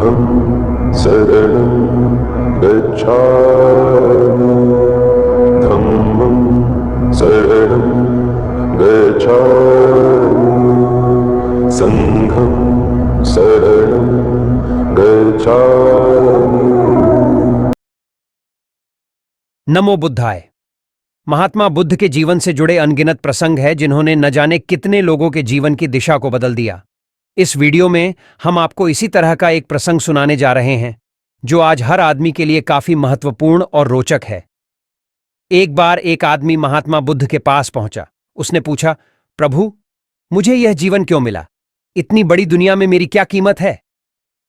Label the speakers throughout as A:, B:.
A: बुद्धं शरणं गच्छामि धम्मं शरणं गच्छामि संघं शरणं गच्छामि।
B: नमो बुद्धाय। महात्मा बुद्ध के जीवन से जुड़े अनगिनत प्रसंग हैं जिन्होंने न जाने कितने लोगों के जीवन की दिशा को बदल दिया। इस वीडियो में हम आपको इसी तरह का एक प्रसंग सुनाने जा रहे हैं जो आज हर आदमी के लिए काफी महत्वपूर्ण और रोचक है। एक बार एक आदमी महात्मा बुद्ध के पास पहुंचा। उसने पूछा, प्रभु, मुझे यह जीवन क्यों मिला? इतनी बड़ी दुनिया में मेरी क्या कीमत है?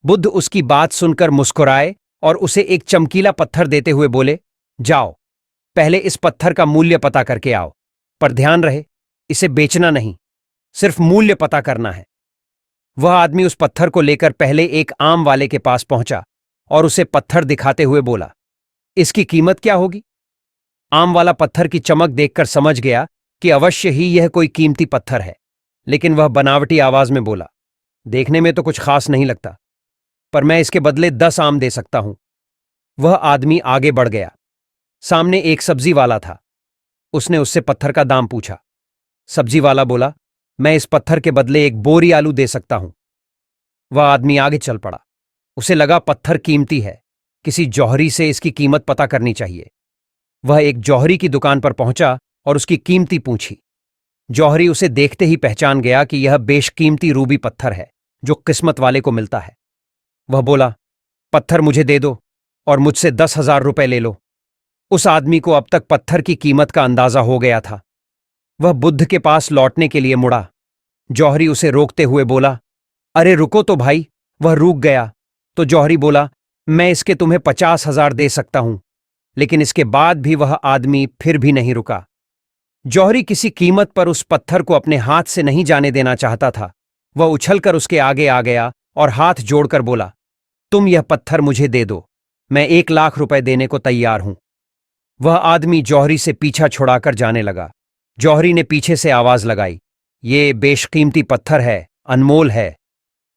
B: बुद्ध उसकी बात सुनकर मुस्कुराए और उसे एक चमकीला पत्थर देते हुए बोले, जाओ, पहले इस पत्थर का मूल्य पता करके आओ। पर ध्यान रहे, इसे बेचना नहीं, सिर्फ मूल्य पता करना है। वह आदमी उस पत्थर को लेकर पहले एक आम वाले के पास पहुंचा और उसे पत्थर दिखाते हुए बोला, इसकी कीमत क्या होगी? आम वाला पत्थर की चमक देखकर समझ गया कि अवश्य ही यह कोई कीमती पत्थर है, लेकिन वह बनावटी आवाज में बोला, देखने में तो कुछ खास नहीं लगता, पर मैं इसके बदले 10 आम दे सकता हूं। वह आदमी आगे बढ़ गया। सामने एक सब्जी वाला था। उसने उससे पत्थर का दाम पूछा। सब्जी वाला बोला, मैं इस पत्थर के बदले एक बोरी आलू दे सकता हूं। वह आदमी आगे चल पड़ा। उसे लगा पत्थर कीमती है, किसी जौहरी से इसकी कीमत पता करनी चाहिए। वह एक जौहरी की दुकान पर पहुंचा और उसकी कीमती पूछी। जौहरी उसे देखते ही पहचान गया कि यह बेशकीमती रूबी पत्थर है जो किस्मत वाले को मिलता है। वह बोला, पत्थर मुझे दे दो और मुझसे 10,000 रुपए ले लो। उस आदमी को अब तक पत्थर की कीमत का अंदाजा हो गया था। वह बुद्ध के पास लौटने के लिए मुड़ा। जौहरी उसे रोकते हुए बोला, अरे रुको तो भाई। वह रुक गया तो जौहरी बोला, मैं इसके तुम्हें 50,000 दे सकता हूं। लेकिन इसके बाद भी वह आदमी फिर भी नहीं रुका। जौहरी किसी कीमत पर उस पत्थर को अपने हाथ से नहीं जाने देना चाहता था। वह उछलकर उसके आगे आ गया और हाथ जोड़कर बोला, तुम यह पत्थर मुझे दे दो, मैं 1,00,000 रुपए देने को तैयार हूं। वह आदमी जौहरी से पीछा छुड़ाकर जाने लगा। जौहरी ने पीछे से आवाज लगाई, ये बेशकीमती पत्थर है, अनमोल है,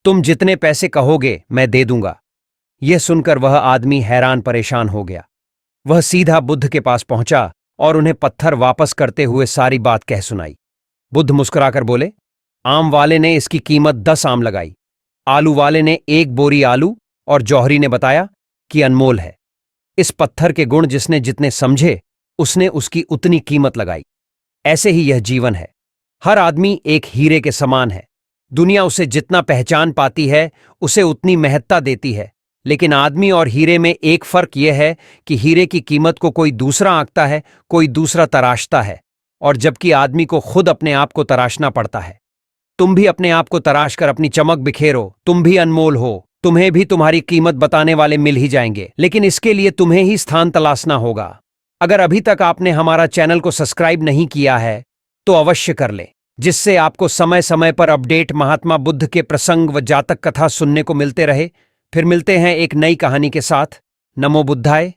B: तुम जितने पैसे कहोगे मैं दे दूंगा। यह सुनकर वह आदमी हैरान परेशान हो गया। वह सीधा बुद्ध के पास पहुंचा और उन्हें पत्थर वापस करते हुए सारी बात कह सुनाई। बुद्ध मुस्कुराकर बोले, आम वाले ने इसकी कीमत 10 आम लगाई, आलू वाले ने 1 बोरी आलू और जौहरी ने बताया कि अनमोल है। इस पत्थर के गुण जिसने जितने समझे उसने उसकी उतनी कीमत लगाई। ऐसे ही यह जीवन है। हर आदमी एक हीरे के समान है। दुनिया उसे जितना पहचान पाती है उसे उतनी महत्ता देती है। लेकिन आदमी और हीरे में एक फर्क यह है कि हीरे की कीमत को कोई दूसरा आंकता है, कोई दूसरा तराशता है, और जबकि आदमी को खुद अपने आप को तराशना पड़ता है। तुम भी अपने आप को तराश कर अपनी चमक बिखेरो। तुम भी अनमोल हो। तुम्हें भी तुम्हारी कीमत बताने वाले मिल ही जाएंगे, लेकिन इसके लिए तुम्हें ही स्थान तलाशना होगा। अगर अभी तक आपने हमारा चैनल को सब्सक्राइब नहीं किया है तो अवश्य कर ले, जिससे आपको समय समय पर अपडेट महात्मा बुद्ध के प्रसंग व जातक कथा सुनने को मिलते रहे। फिर मिलते हैं एक नई कहानी के साथ। नमो बुद्धाय।